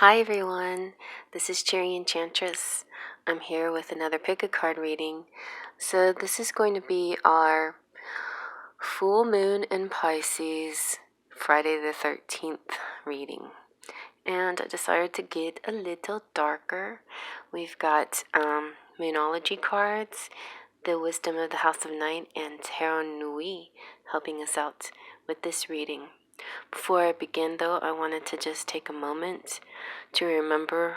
Hi everyone, this is Enchantress. I'm here with another pick a card reading. So this is going to be our full moon in Pisces, Friday the 13th reading. And I decided to get a little darker. We've got Moonology cards, the Wisdom of the House of Night, and Tarot Nui helping us out with this reading. Before I begin, though, I wanted to just take a moment to remember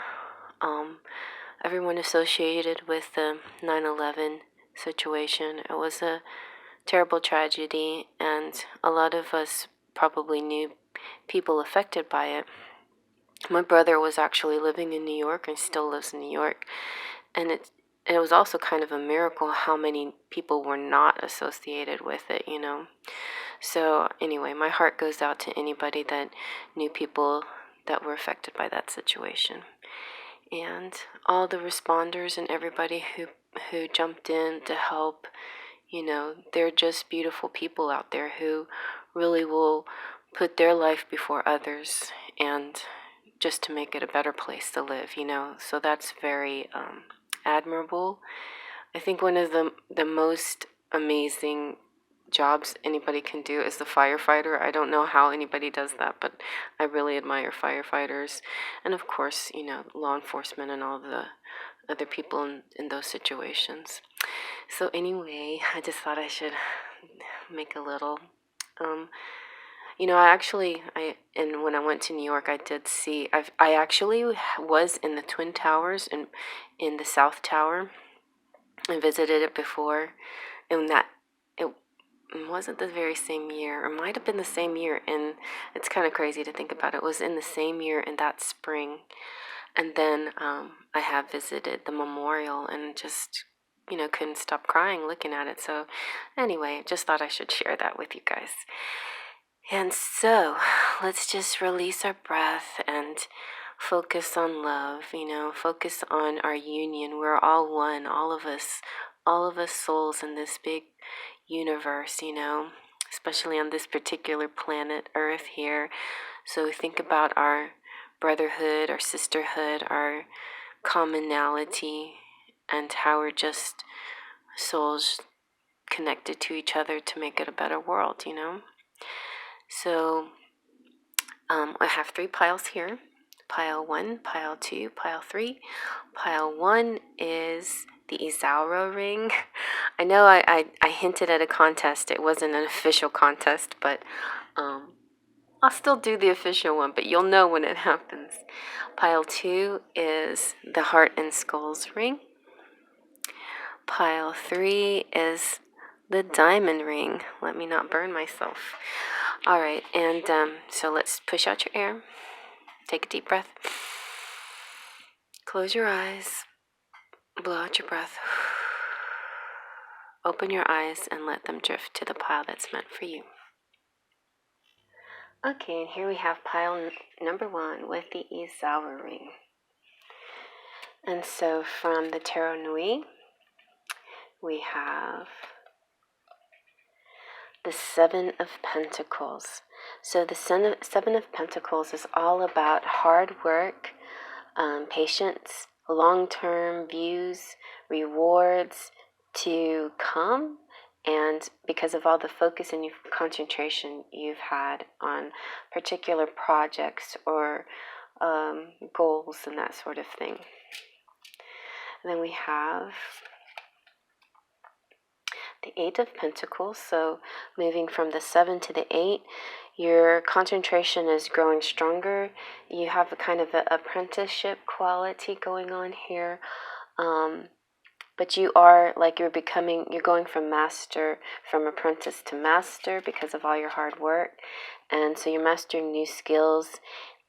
everyone associated with the 9/11 situation. It was a terrible tragedy, and a lot of us probably knew people affected by it. My brother was actually living in New York and still lives in New York, and it was also kind of a miracle how many people were not associated with it, you know. So anyway, my heart goes out to anybody that knew people that were affected by that situation. And all the responders and everybody who jumped in to help, you know, they're just beautiful people out there who really will put their life before others and just to make it a better place to live, you know. So that's very admirable. I think one of the most amazing jobs anybody can do is the firefighter. I don't know how anybody does that, but I really admire firefighters. And of course, you know, law enforcement and all the other people in those situations. So anyway, I just thought I should make a little you know, and when I went to New York, I did see, I actually was in the Twin Towers and in the South Tower. I visited it before, and that it wasn't the very same year, or might have been the same year, and it's kind of crazy to think about. It was in the same year in that spring, and then I have visited the memorial and just, you know, couldn't stop crying looking at it. So anyway, just thought I should share that with you guys. And so let's just release our breath and focus on love, you know, focus on our union. We're all one, all of us souls in this big universe, you know, especially on this particular planet, Earth here. So think about our brotherhood, our sisterhood, our commonality, and how we're just souls connected to each other to make it a better world, you know. So I have 3 piles here. Pile 1, pile 2, pile 3. Pile 1 is the Isaura ring. I know I hinted at a contest. It wasn't an official contest, but I'll still do the official one, but you'll know when it happens. Pile 2 is the Heart and Skulls ring. Pile 3 is the diamond ring. Let me not burn myself. All right, and so let's push out your air. Take a deep breath. Close your eyes. Blow out your breath. Open your eyes and let them drift to the pile that's meant for you. Okay, and here we have pile number 1 with the Isaura ring. And so from the Tarot Nui, we have the 7 of Pentacles. So the 7 of Pentacles is all about hard work, patience, long-term views, rewards to come, and because of all the focus and concentration you've had on particular projects or goals and that sort of thing. And then we have the 8 of Pentacles. So moving from the 7 to the 8, your concentration is growing stronger. You have a kind of an apprenticeship quality going on here. But you are like you're going from apprentice to master because of all your hard work. And so you're mastering new skills,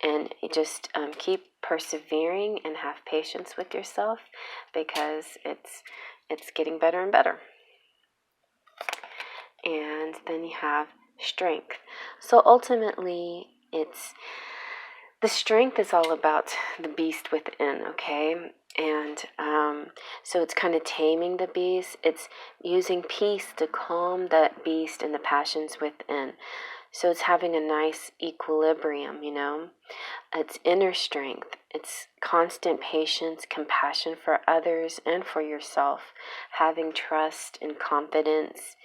and you just keep persevering and have patience with yourself because it's getting better and better. And then you have strength. So ultimately, the strength is all about the beast within, okay? And so it's kind of taming the beast. It's using peace to calm that beast and the passions within. So it's having a nice equilibrium, you know. It's inner strength. It's constant patience, compassion for others and for yourself, having trust and confidence,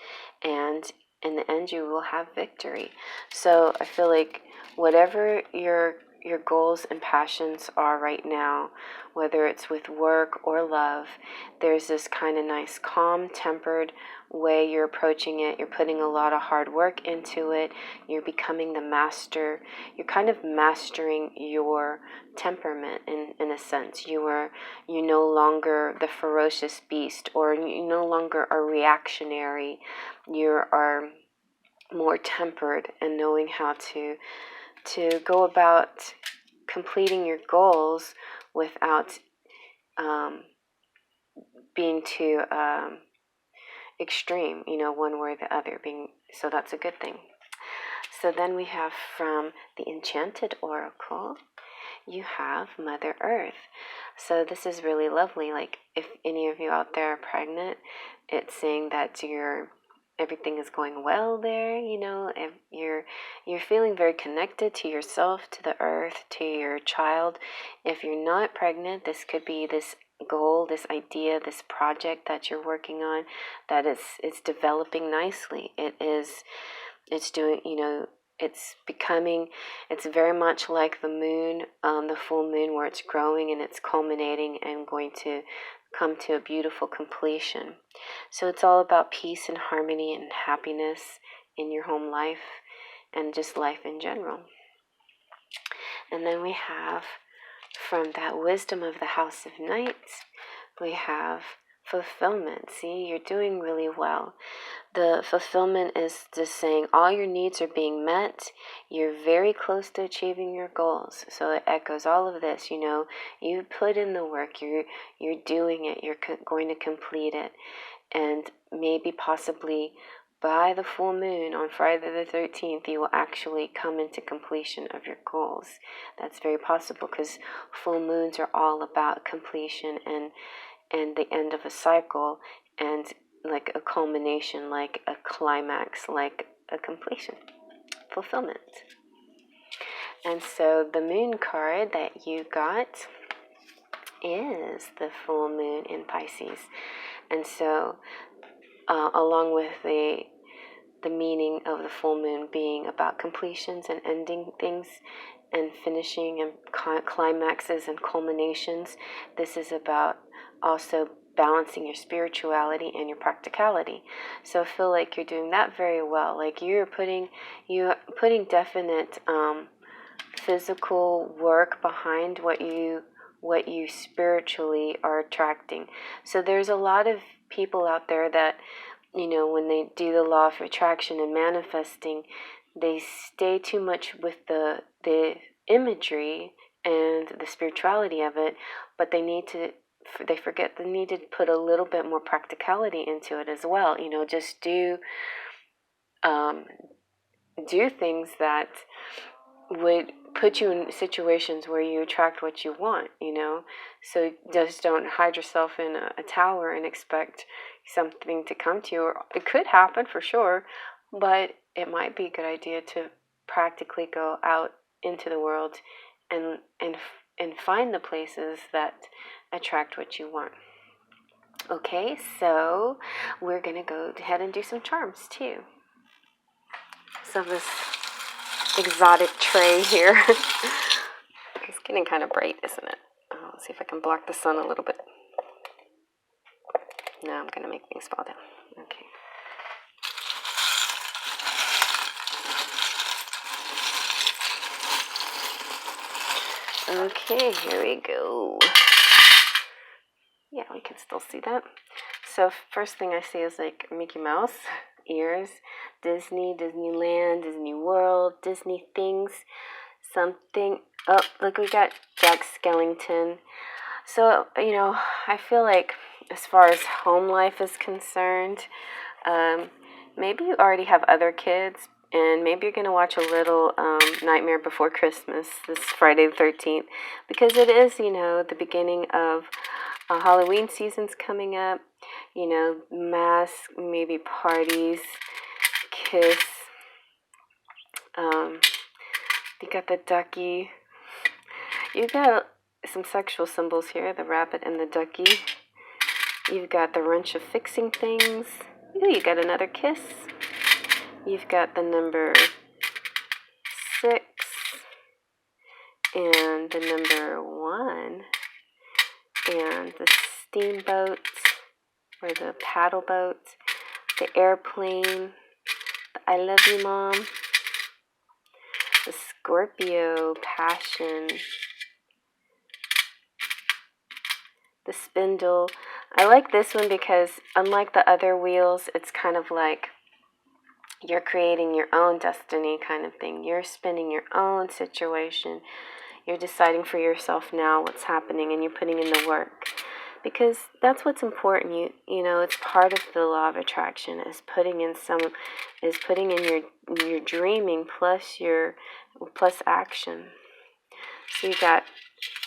and in the end you will have victory. So I feel like whatever your goals and passions are right now, whether it's with work or love, there's this kind of nice, calm, tempered way you're approaching it. You're putting a lot of hard work into it. You're becoming the master. You're kind of mastering your temperament in a sense. You no longer the ferocious beast, or you no longer are reactionary. You are more tempered and knowing how to go about completing your goals without being too extreme, one way or the other. So that's a good thing. So then we have from the Enchanted Oracle, you have Mother Earth. So this is really lovely. Like if any of you out there are pregnant, it's saying that everything is going well there, and you're feeling very connected to yourself, to the earth, to your child. If you're not pregnant, this could be this goal, this idea, this project that you're working on that it's developing nicely. It's doing, it's very much like the moon, the full moon, where it's growing and it's culminating and going to come to a beautiful completion. So it's all about peace and harmony and happiness in your home life and just life in general. And then we have from that wisdom of the House of Knights, we have fulfillment. See, you're doing really well. The fulfillment is just saying all your needs are being met. You're very close to achieving your goals. So it echoes all of this. You put in the work. You're doing it. You're going to complete it, and maybe possibly by the full moon on Friday the 13th, you will actually come into completion of your goals. That's very possible because full moons are all about completion and the end of a cycle, and like a culmination, like a climax, like a completion, fulfillment. And so the moon card that you got is the full moon in Pisces. And so along with the meaning of the full moon being about completions and ending things and finishing and climaxes and culminations, this is about also balancing your spirituality and your practicality. So I feel like you're doing that very well. Like you're putting definite physical work behind what you spiritually are attracting. So there's a lot of people out there that, when they do the law of attraction and manifesting, they stay too much with the imagery and the spirituality of it, but they forget they need to put a little bit more practicality into it as well. Just do things that would put you in situations where you attract what you want, So just don't hide yourself in a tower and expect something to come to you. Or it could happen for sure, but it might be a good idea to practically go out into the world and find the places that attract what you want. Okay, so we're going to go ahead and do some charms too. So this exotic tray here. It's getting kind of bright, isn't it? Let's see if I can block the sun a little bit. No, I'm going to make things fall down. Okay, here we go. Yeah, we can still see that. So first thing I see is like Mickey Mouse ears, Disney, Disneyland, Disney World, Disney things, something. Oh, look, we got Jack Skellington. So, I feel like as far as home life is concerned, maybe you already have other kids, and maybe you're going to watch a little Nightmare Before Christmas this Friday the 13th, because it is, the beginning of Halloween season's coming up, masks, maybe parties, kiss. You got the ducky. You got some sexual symbols here, the rabbit and the ducky. You've got the wrench of fixing things. Ooh, you got another kiss. You've got the number 6 and the number 1 and the steamboat or the paddle boat, the airplane, the I love you mom, the Scorpio passion, the spindle. I like this one because unlike the other wheels, it's kind of like you're creating your own destiny kind of thing. You're spinning your own situation. You're deciding for yourself now what's happening, and you're putting in the work. Because that's what's important. You know, it's part of the law of attraction is putting in your dreaming plus action. So you got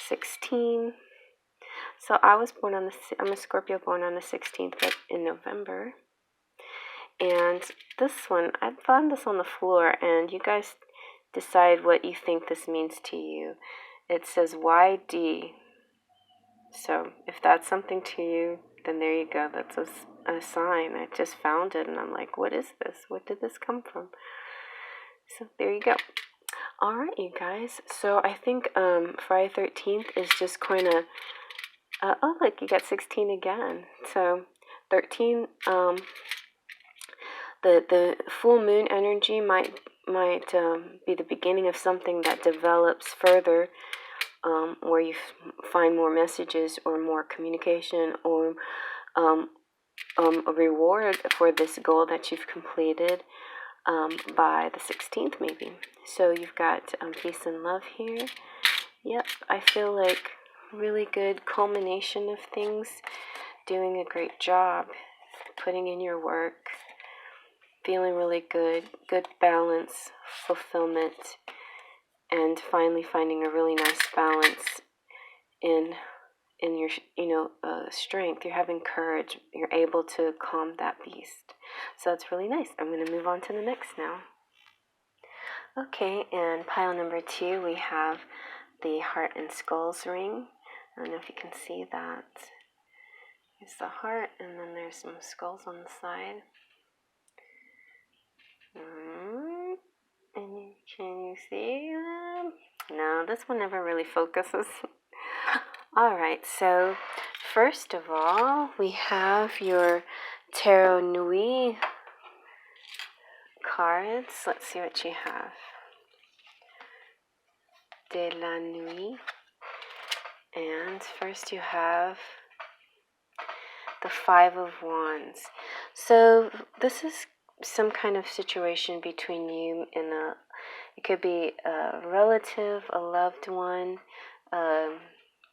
16. So I'm a Scorpio born on the 16th, but in November. And this one, I found this on the floor, and you guys decide what you think this means to you. It says YD. So if that's something to you, then there you go. That's a sign. I just found it, and I'm like, what is this? What did this come from? So there you go. All right, you guys. So I think Friday 13th is just going to... oh, look, you got 16 again. So 13... The full moon energy might be the beginning of something that develops further, where you find more messages or more communication or a reward for this goal that you've completed by the 16th maybe. So you've got peace and love here. Yep, I feel like really good culmination of things, doing a great job, putting in your work, feeling really good balance, fulfillment, and finally finding a really nice balance in your strength. You're having courage. You're able to calm that beast. So that's really nice. I'm going to move on to the next now. Okay, and pile number 2, we have the heart and skulls ring. I don't know if you can see that. It's the heart, and then there's some skulls on the side. And can you see them? No, this one never really focuses. Alright, so first of all, we have your Tarot Nuit cards. Let's see what you have. De la Nuit. And first you have the 5 of Wands. So this is some kind of situation between you and it could be a relative, a loved one,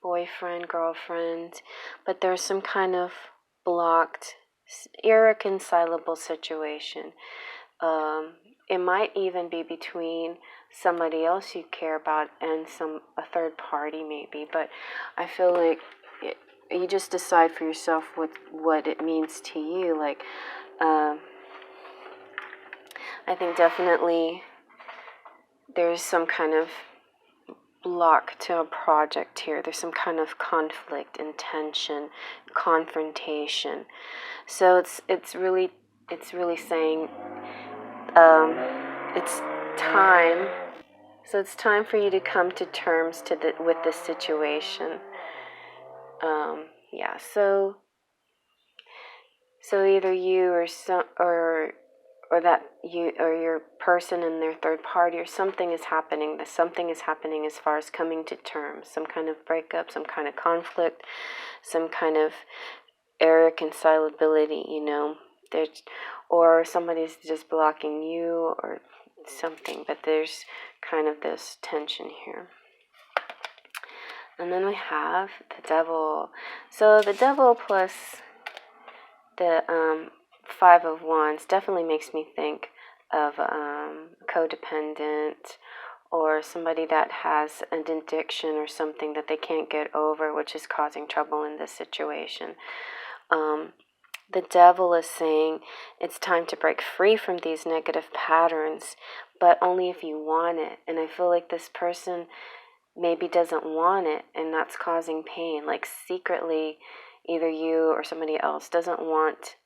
boyfriend, girlfriend, but there's some kind of blocked, irreconcilable situation. It might even be between somebody else you care about and a third party maybe, but I feel like you just decide for yourself what it means to you. Like, I think definitely there's some kind of block to a project here. There's some kind of conflict, intention, confrontation. So it's really saying it's time. So it's time for you to come to terms with this situation. Yeah. So either you or that you or your person and their third party or something is happening. Something is happening as far as coming to terms. Some kind of breakup, some kind of conflict, some kind of irreconcilability. Or somebody's just blocking you or something. But there's kind of this tension here. And then we have the Devil. So the Devil plus the 5 of Wands definitely makes me think of codependent or somebody that has an addiction or something that they can't get over, which is causing trouble in this situation. The Devil is saying it's time to break free from these negative patterns, but only if you want it. And I feel like this person maybe doesn't want it, and that's causing pain. Like secretly, either you or somebody else doesn't want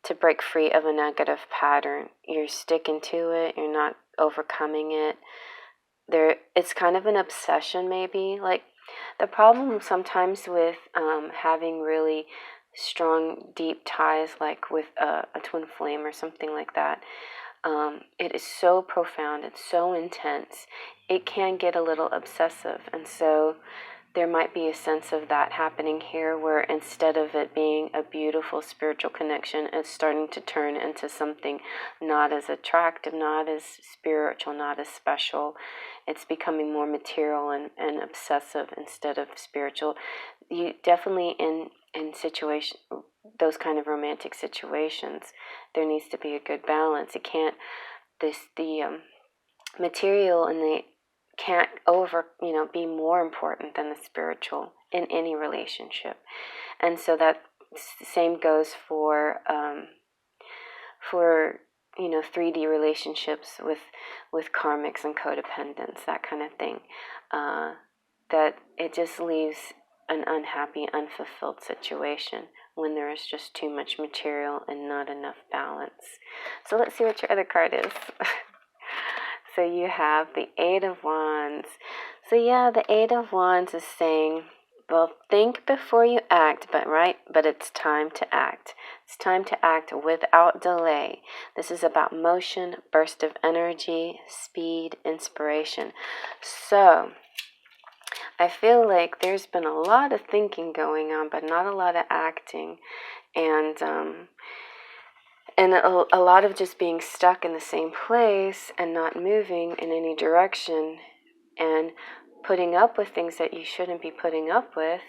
to break free of a negative pattern. You're sticking to it, you're not overcoming it. It's kind of an obsession, maybe. Like the problem sometimes with having really strong, deep ties, like with a twin flame or something like that, it is so profound, it's so intense, it can get a little obsessive. And so there might be a sense of that happening here, where instead of it being a beautiful spiritual connection, it's starting to turn into something not as attractive, not as spiritual, not as special. It's becoming more material and obsessive instead of spiritual. You definitely in situation, those kind of romantic situations, there needs to be a good balance. It can't the material and the can't be more important than the spiritual in any relationship. And so that same goes for 3D relationships with karmics and codependence, that kind of thing. That it just leaves an unhappy, unfulfilled situation when there is just too much material and not enough balance. So let's see what your other card is. So you have the Eight of Wands. So yeah, the Eight of Wands is saying, well, think before you act, but it's time to act. It's time to act without delay. This is about motion, burst of energy, speed, inspiration. So I feel like there's been a lot of thinking going on, but not a lot of acting. And a lot of just being stuck in the same place and not moving in any direction, and putting up with things that you shouldn't be putting up with,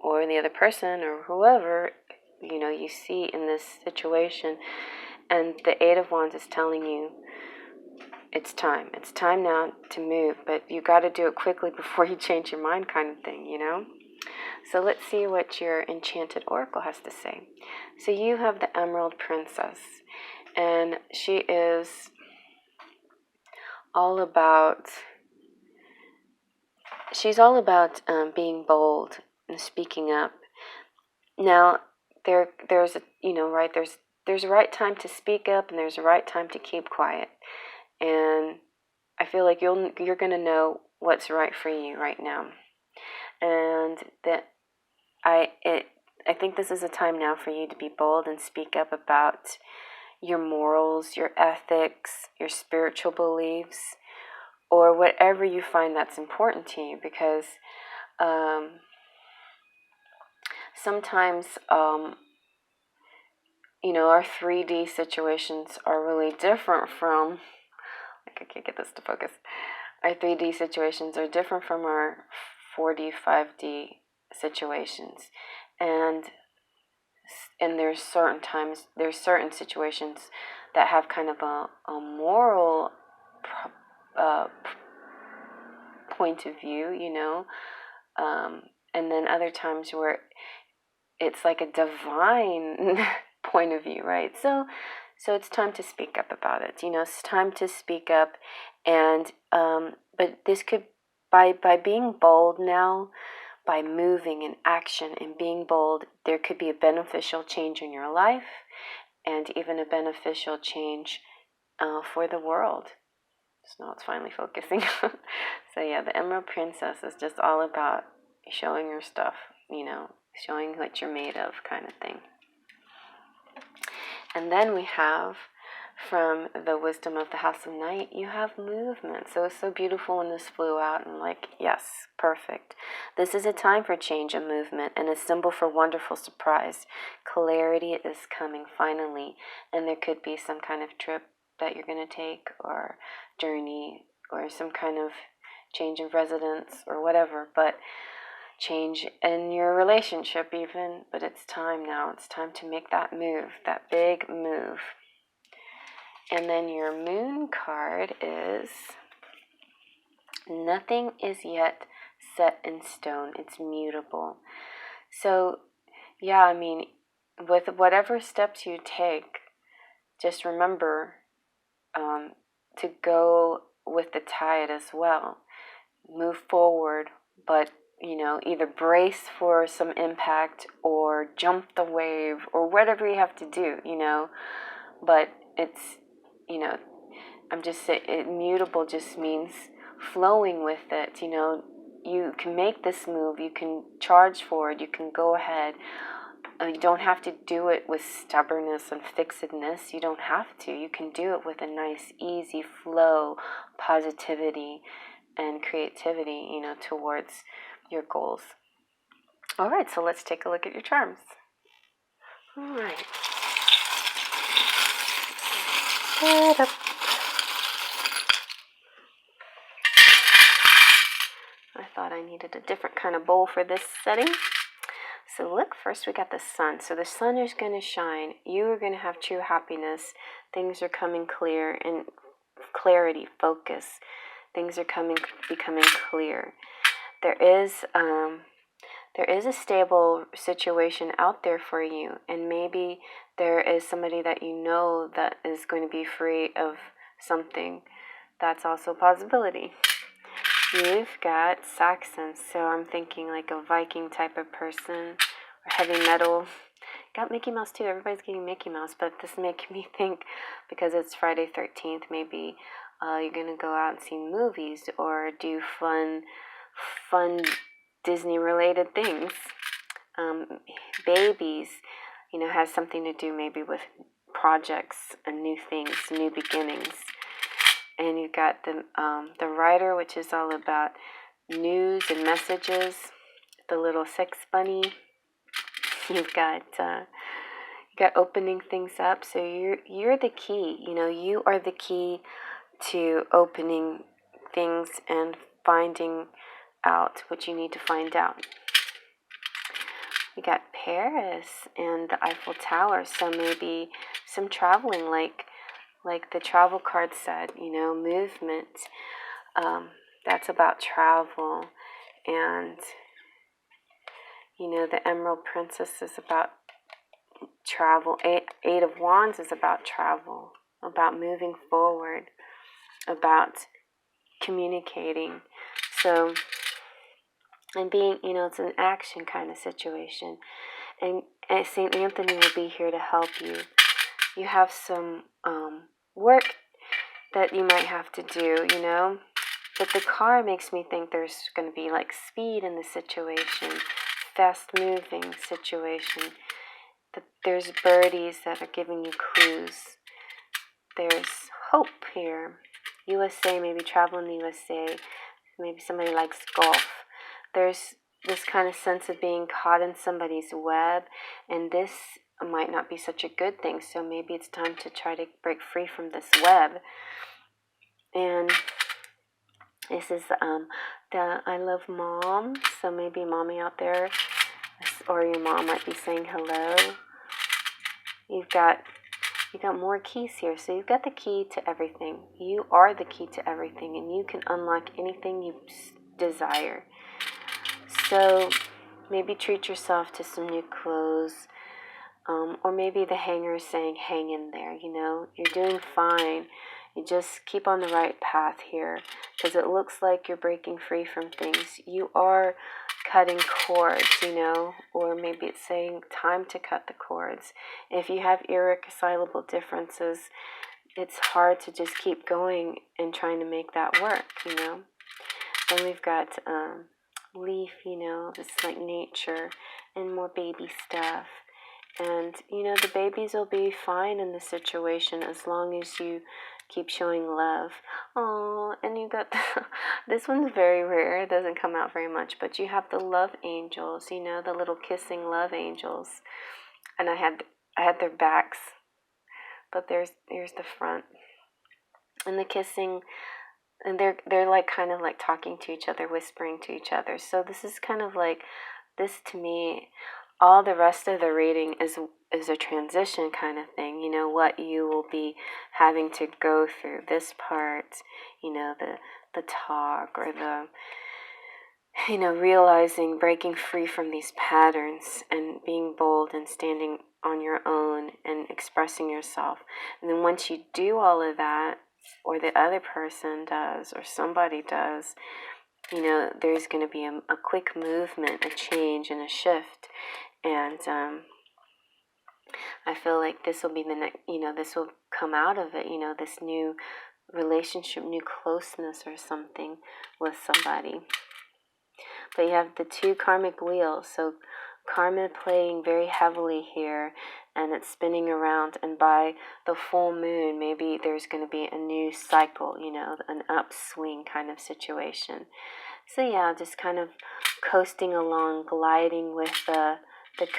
or the other person or whoever you see in this situation. And the Eight of Wands is telling you it's time now to move, but you got to do it quickly before you change your mind, kind of thing. So let's see what your Enchanted Oracle has to say. So you have the Emerald Princess, and she is all about being bold and speaking up. Now there's a right time to speak up, and there's a right time to keep quiet. And I feel like you're gonna know what's right for you right now, and that I think this is a time now for you to be bold and speak up about your morals, your ethics, your spiritual beliefs, or whatever you find that's important to you. Because sometimes our 3D situations are really different from, I can't get this to focus. Our 3D situations are different from our 4D, 5D situations. And there's certain situations that have kind of a moral point of view, and then other times where it's like a divine point of view, right? So it's time to speak up about it. It's time to speak up, and but this could, by being bold now, by moving in action and being bold, there could be a beneficial change in your life, and even a beneficial change for the world. So now it's finally focusing. So yeah, the Emerald Princess is just all about showing your stuff, showing what you're made of, kind of thing. And then we have, from the Wisdom of the House of Night, you have movement. So it's so beautiful when this flew out, and yes, perfect. This is a time for change and movement, and a symbol for wonderful surprise. Clarity is coming finally, and there could be some kind of trip that you're going to take, or journey, or some kind of change of residence, or whatever, but change in your relationship even. But it's time now. It's time to make that move, that big move. And then your Moon card is, nothing is yet set in stone. It's mutable. So yeah, with whatever steps you take, just remember to go with the tide as well. move forward, but, either brace for some impact or jump the wave or whatever you have to do, but it's, I'm just saying, immutable just means flowing with it, you can make this move, you can charge forward, you can go ahead. You don't have to do it with stubbornness and fixedness. You don't have to. You can do it with a nice, easy flow, positivity, and creativity, towards your goals. All right, so let's take a look at your charms. All right. Set up. I thought I needed a different kind of bowl for this setting. So look, first we got the sun. So the sun is going to shine. You are going to have true happiness. Things are coming clear, and clarity, focus. Things are becoming clear. There is a stable situation out there for you, and maybe there is somebody that you know that is going to be free of something. That's also a possibility. You've got Saxons, so I'm thinking like a Viking type of person, or heavy metal. Got Mickey Mouse too. Everybody's getting Mickey Mouse, but this makes me think, because it's Friday 13th, maybe you're gonna go out and see movies or do fun Disney-related things. Babies, has something to do maybe with projects and new things, new beginnings. And you've got the writer, which is all about news and messages. The little sex bunny. You've got opening things up. So you're the key. You are the key to opening things and finding out what you need to find out. We got Paris and the Eiffel Tower. So maybe some traveling, like the travel card said, movement. That's about travel. And, the Emerald Princess is about travel. Eight of Wands is about travel, about moving forward, about communicating. So, and being, it's an action kind of situation. And St. Anthony will be here to help you. You have some work that you might have to do, But the car makes me think there's going to be like speed in the situation, fast-moving situation. There's birdies that are giving you clues. There's hope here. USA, maybe travel in the USA. Maybe somebody likes golf. There's this kind of sense of being caught in somebody's web, and this might not be such a good thing. So maybe it's time to try to break free from this web. And this is the I love mom. So maybe mommy out there, or your mom might be saying hello. You've got more keys here. So you've got the key to everything. You are the key to everything, and you can unlock anything you desire. So maybe treat yourself to some new clothes. Or maybe the hanger is saying, hang in there, You're doing fine. You just keep on the right path here, because it looks like you're breaking free from things. You are cutting cords, or maybe it's saying time to cut the cords. If you have irreconcilable differences, it's hard to just keep going and trying to make that work, And we've got leaf, this like nature and more baby stuff. And, the babies will be fine in the situation as long as you keep showing love. Oh, and you got this one's very rare. It doesn't come out very much, but you have the love angels, the little kissing love angels. And I had their backs, but there's the front. And the kissing, and they're like kind of like talking to each other, whispering to each other. So this is kind of like, this to me, all the rest of the reading is a transition kind of thing, what you will be having to go through. This part, the talk, or the, realizing, breaking free from these patterns and being bold and standing on your own and expressing yourself. And then once you do all of that, or the other person does, or somebody does, there's going to be a quick movement, a change, and a shift. And I feel like this will be the next, this will come out of it, this new relationship, new closeness or something with somebody. But you have the two karmic wheels, so karma playing very heavily here, and it's spinning around, and by the full moon, maybe there's going to be a new cycle, an upswing kind of situation. So yeah, just kind of coasting along, gliding with the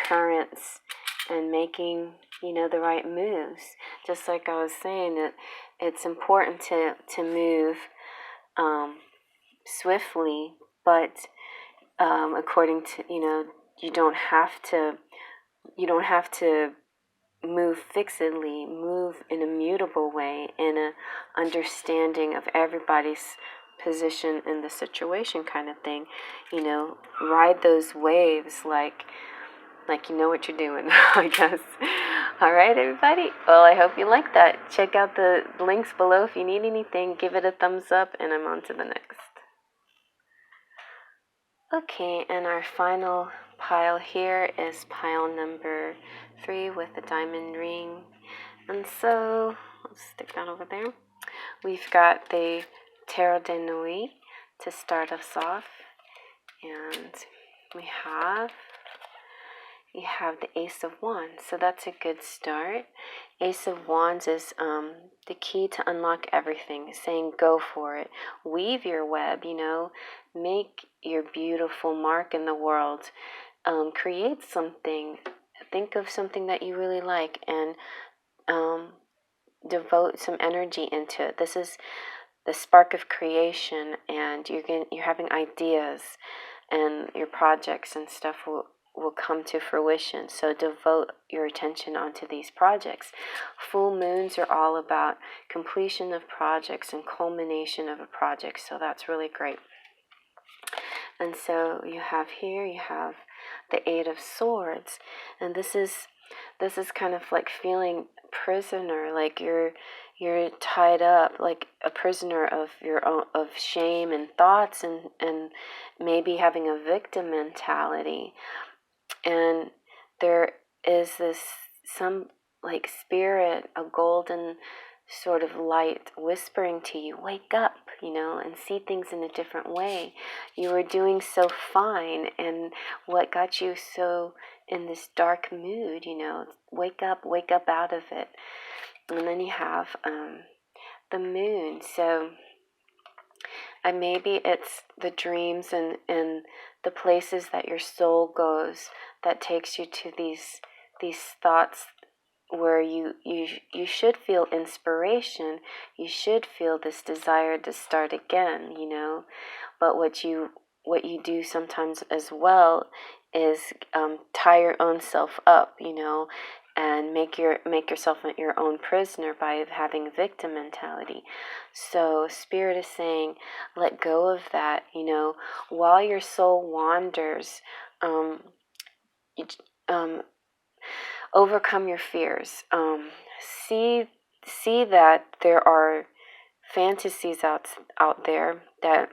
currents and making, the right moves. Just like I was saying, that it's important to move swiftly, but according to, you don't have to move fixedly, move in a mutable way, in a understanding of everybody's position in the situation kind of thing. Ride those waves like you know what you're doing, I guess. All right, everybody. Well, I hope you like that. Check out the links below if you need anything. Give it a thumbs up, and I'm on to the next. Okay, and our final pile here is pile number 3 with the diamond ring. And so, let's stick that over there. We've got the Tarot de Nuit to start us off. And you have the Ace of Wands, so that's a good start. Ace of Wands is the key to unlock everything, saying go for it. Weave your web, make your beautiful mark in the world. Create something. Think of something that you really like and devote some energy into it. This is the spark of creation, and you're having ideas, and your projects and stuff will come to fruition. So devote your attention onto these projects. Full moons are all about completion of projects and culmination of a project. So that's really great. And so you have the Eight of Swords, and this is kind of like feeling prisoner, like you're tied up, like a prisoner of your own, of shame and thoughts, and maybe having a victim mentality. And there is some like spirit, a golden sort of light whispering to you, wake up, and see things in a different way. You were doing so fine, and what got you so in this dark mood, wake up out of it. And then you have the moon. So and maybe it's the dreams and the places that your soul goes that takes you to these thoughts where you should feel inspiration. You should feel this desire to start again, But what you do sometimes as well is tie your own self up, and make yourself your own prisoner by having victim mentality. So Spirit is saying, let go of that, while your soul wanders. Overcome your fears. See that there are fantasies out there that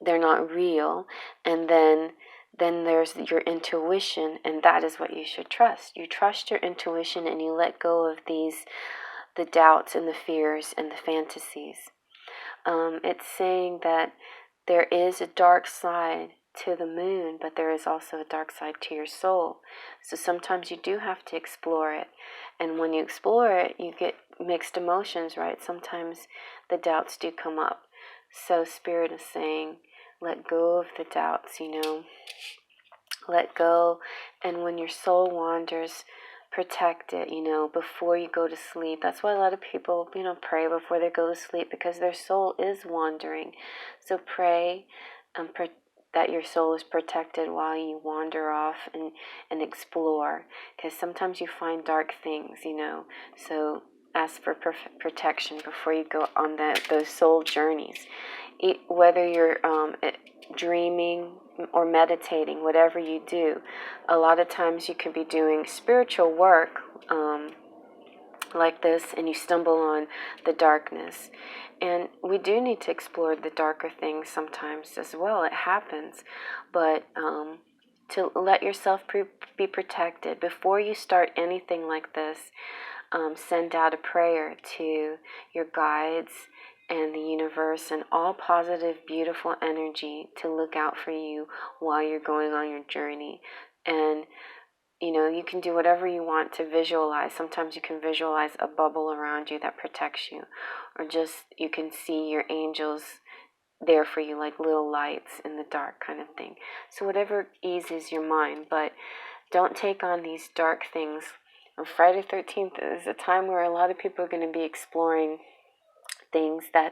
they're not real, and then there's your intuition, and that is what you should trust. You trust your intuition, and you let go of the doubts and the fears and the fantasies. It's saying that there is a dark side to the moon, but there is also a dark side to your soul. So sometimes you do have to explore it. And when you explore it, you get mixed emotions, right? Sometimes the doubts do come up. So Spirit is saying, let go of the doubts, Let go. And when your soul wanders, protect it, before you go to sleep. That's why a lot of people, pray before they go to sleep, because their soul is wandering. So pray that your soul is protected while you wander off and explore, because sometimes you find dark things, So ask for protection before you go on those soul journeys. Whether you're dreaming or meditating, whatever you do, a lot of times you could be doing spiritual work, like this and you stumble on the darkness. And we do need to explore the darker things sometimes as well. It happens. But to let yourself be protected before you start anything like this, send out a prayer to your guides and the universe and all positive, beautiful energy to look out for you while you're going on your journey. And you can do whatever you want to visualize. Sometimes you can visualize a bubble around you that protects you, or just you can see your angels there for you, like little lights in the dark kind of thing. So whatever eases your mind, but don't take on these dark things. On Friday 13th is a time where a lot of people are going to be exploring things that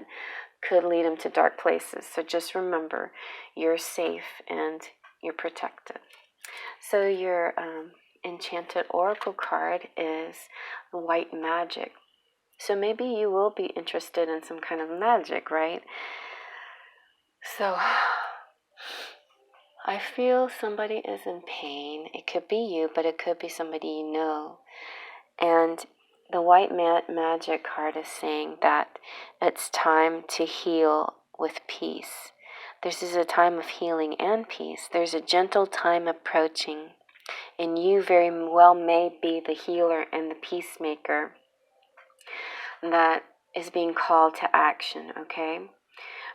could lead them to dark places. So just remember, you're safe and you're protected. So your enchanted oracle card is white magic. So maybe you will be interested in some kind of magic, right? So I feel somebody is in pain. It could be you, but it could be somebody you know. And the white magic card is saying that it's time to heal with peace. This is a time of healing and peace. There's a gentle time approaching, and you very well may be the healer and the peacemaker that is being called to action, okay?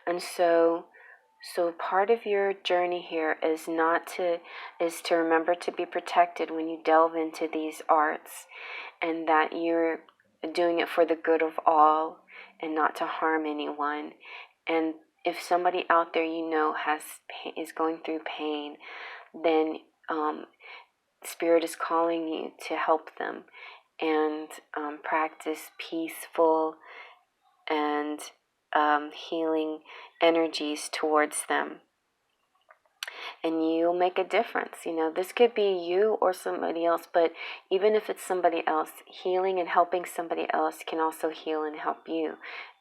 And so part of your journey here is to remember to be protected when you delve into these arts, and that you're doing it for the good of all and not to harm anyone. And if somebody out there is going through pain, then Spirit is calling you to help them and practice peaceful and healing energies towards them. And you'll make a difference. This could be you or somebody else, but even if it's somebody else, healing and helping somebody else can also heal and help you.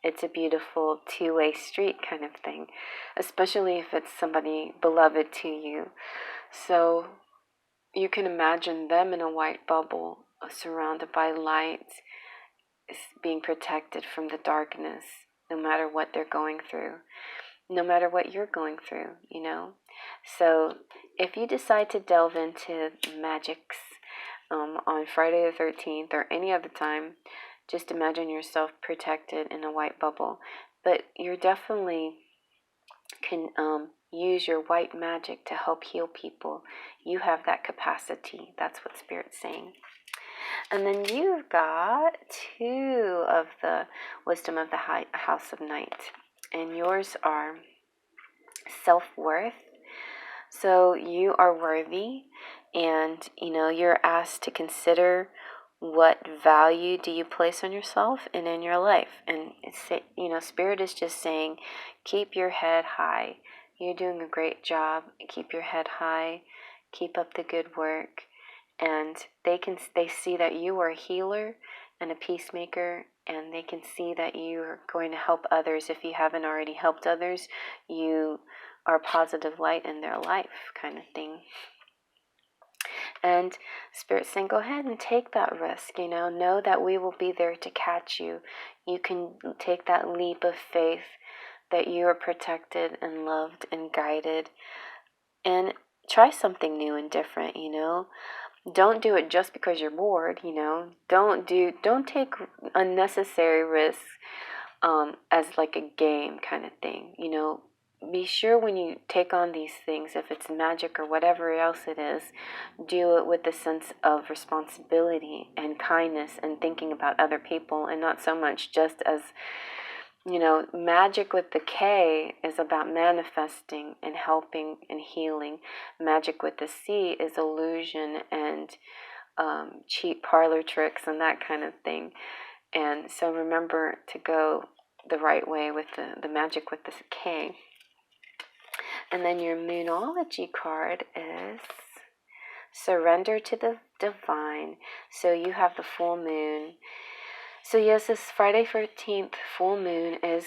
It's a beautiful two-way street kind of thing, especially if it's somebody beloved to you. So you can imagine them in a white bubble, surrounded by light, being protected from the darkness, no matter what they're going through, no matter what you're going through, So if you decide to delve into magics on Friday the 13th or any other time, just imagine yourself protected in a white bubble. But you definitely can use your white magic to help heal people. You have that capacity. That's what Spirit's saying. And then you've got 2 of the wisdom of the House of Night. And yours are self-worth. So you are worthy, and you're asked to consider what value do you place on yourself and in your life. And it's Spirit is just saying, keep your head high. You're doing a great job. Keep your head high. Keep up the good work. And they see that you are a healer and a peacemaker, and they can see that you are going to help others. If you haven't already helped others, you are a positive light in their life kind of thing. And Spirit's saying, go ahead and take that risk, know that we will be there to catch you. You can take that leap of faith that you are protected and loved and guided, and try something new and different, Don't do it just because you're bored, Don't take unnecessary risks as like a game kind of thing, Be sure when you take on these things, if it's magic or whatever else it is, do it with a sense of responsibility and kindness and thinking about other people, and not so much just as, magic with the K is about manifesting and helping and healing. Magic with the C is illusion and cheap parlor tricks and that kind of thing. And so remember to go the right way with the magic with the K. And then your Moonology card is Surrender to the Divine. So you have the full moon. So yes, this Friday 13th full moon is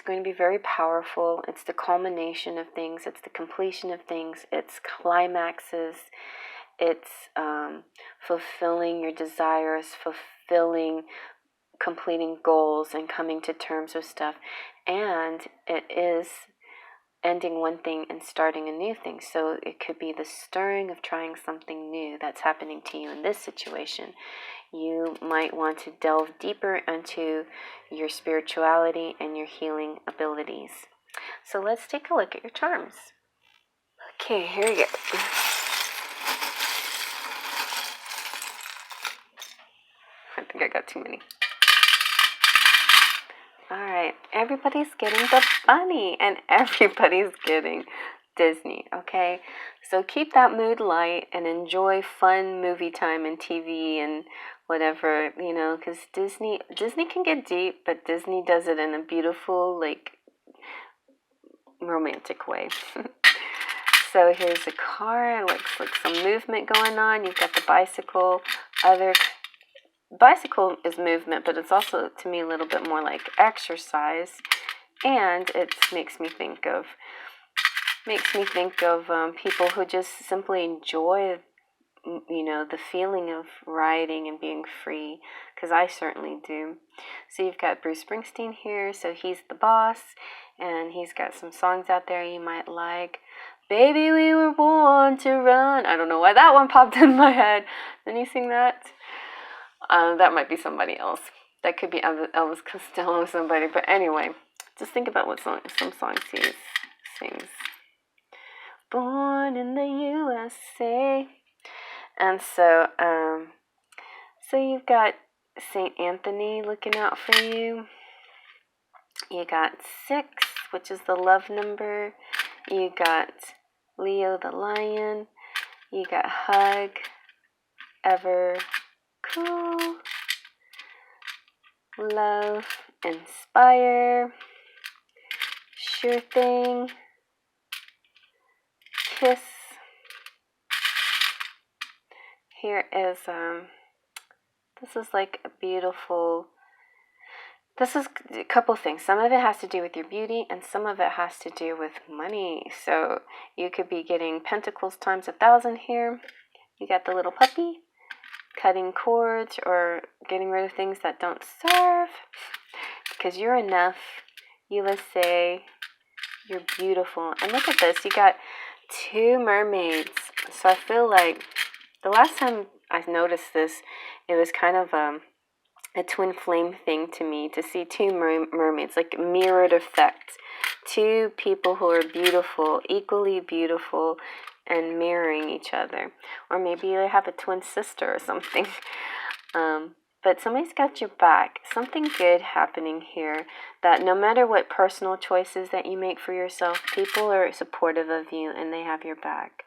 going to be very powerful. It's the culmination of things. It's the completion of things. It's climaxes. It's fulfilling your desires, fulfilling, completing goals and coming to terms with stuff. And it is ending one thing and starting a new thing. So it could be the stirring of trying something new that's happening to you in this situation. You might want to delve deeper into your spirituality and your healing abilities. So let's take a look at your charms. Okay, here we go. I think I got too many. Alright, everybody's getting the bunny and everybody's getting Disney, okay? So keep that mood light and enjoy fun movie time and TV and whatever, because Disney can get deep, but Disney does it in a beautiful, romantic way. So here's a car. It looks like some movement going on. You've got the bicycle. Bicycle is movement, but it's also, to me, a little bit more like exercise. And it makes me think of people who just simply enjoy, the feeling of riding and being free, because I certainly do. So you've got Bruce Springsteen here, so he's the boss, and he's got some songs out there you might like. Baby, we were born to run. I don't know why that one popped in my head. Didn't you sing that? That might be somebody else. That could be Elvis Costello, somebody. But anyway, just think about some songs he sings. Born in the USA. And so you've got St. Anthony looking out for you. You got 6, which is the love number. You got Leo the lion. You got hug, ever cool, love, inspire, sure thing, kiss. Here is this is like a beautiful. This is a couple things. Some of it has to do with your beauty, and some of it has to do with money. So you could be getting pentacles times 1,000 here. You got the little puppy, cutting cords or getting rid of things that don't serve. Because you're enough. USA, you're beautiful. And look at this. You got 2 mermaids. So I feel like the last time I noticed this, it was kind of a twin flame thing to me, to see 2 mermaids, like mirrored effect. 2 people who are beautiful, equally beautiful, and mirroring each other. Or maybe they have a twin sister or something. But somebody's got your back. Something good happening here, that no matter what personal choices that you make for yourself, people are supportive of you and they have your back.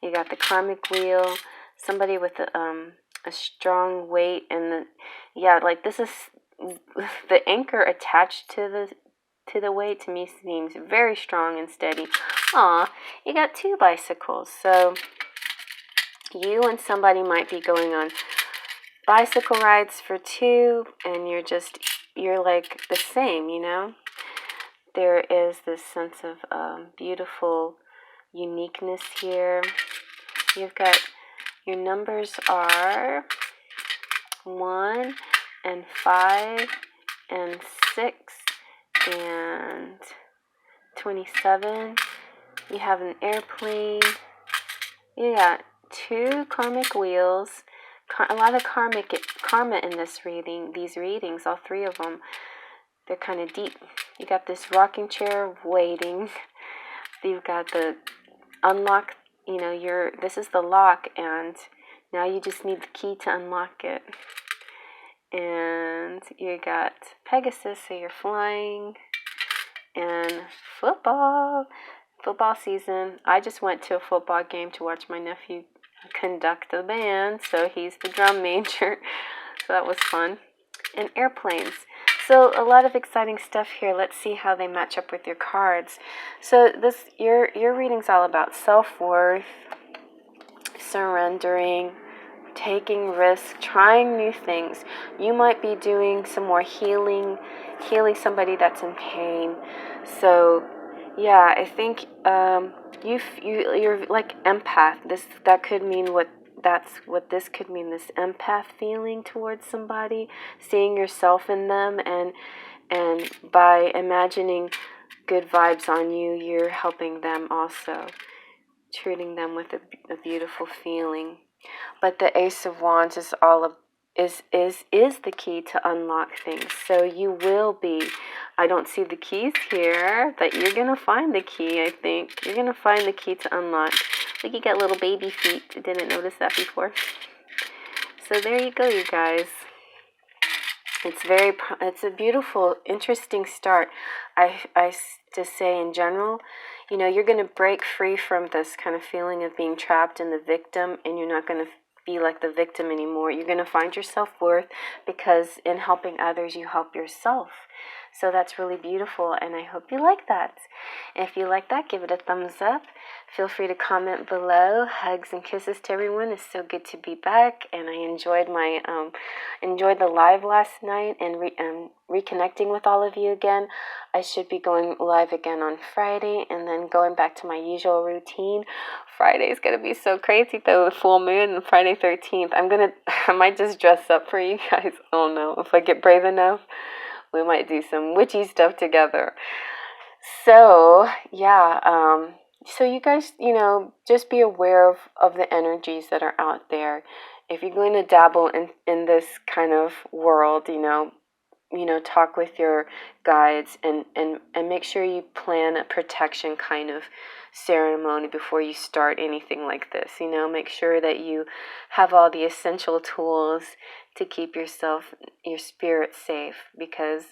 You got the karmic wheel, somebody with a strong weight, and this is the anchor attached to the weight, to me seems very strong and steady. Aw, you got 2 bicycles, so you and somebody might be going on bicycle rides for 2, and you're like the same, There is this sense of beautiful uniqueness here. You've got, your numbers are 1 and 5 and 6 and 27. You have an airplane. You got 2 karmic wheels. A lot of karma in this reading. These readings, all 3 of them, they're kind of deep. You got this rocking chair waiting. You've got the unlock. This is the lock, and now you just need the key to unlock it. And you got Pegasus, so you're flying. And football season. I just went to a football game to watch my nephew conduct the band, so he's the drum major. So that was fun. And airplanes. So a lot of exciting stuff here. Let's see how they match up with your cards. So your reading's all about self-worth, surrendering, taking risks, trying new things. You might be doing some more healing somebody that's in pain. So yeah, I think you're like empath. That could mean what that's what this could mean, this empath feeling towards somebody, seeing yourself in them, and by imagining good vibes on you, you're helping them also, treating them with a beautiful feeling. But the Ace of Wands is is the key to unlock things. So you will be, I don't see the keys here, but you're gonna find the key. I think you're gonna find the key to unlock. Look, you got little baby feet. I didn't notice that before. So there you go, you guys. It's a beautiful, interesting start. I just say in general, you know, you're going to break free from this kind of feeling of being trapped in the victim, and you're not going to be like the victim anymore. You're going to find your self-worth, because in helping others, you help yourself. So that's really beautiful, and I hope you like that. If you like that, give it a thumbs up. Feel free to comment below. Hugs and kisses to everyone. It's so good to be back, and I enjoyed enjoyed the live last night, and reconnecting with all of you again. I should be going live again on Friday, and then going back to my usual routine. Friday's gonna be so crazy though, the full moon and Friday 13th. I might just dress up for you guys. I don't know if I get brave enough. We might do some witchy stuff together. So, yeah, so you guys, you know, just be aware of the energies that are out there. If you're going to dabble in this kind of world, you know, talk with your guides, and make sure you plan a protection kind of ceremony before you start anything like this. You know, make sure that you have all the essential tools to keep your spirit safe, because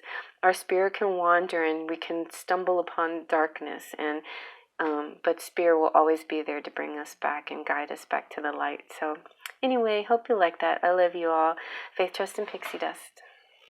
our spirit can wander and we can stumble upon darkness, and but spirit will always be there to bring us back and guide us back to the light. So anyway, hope you like that. I love you all. Faith, trust, and pixie dust.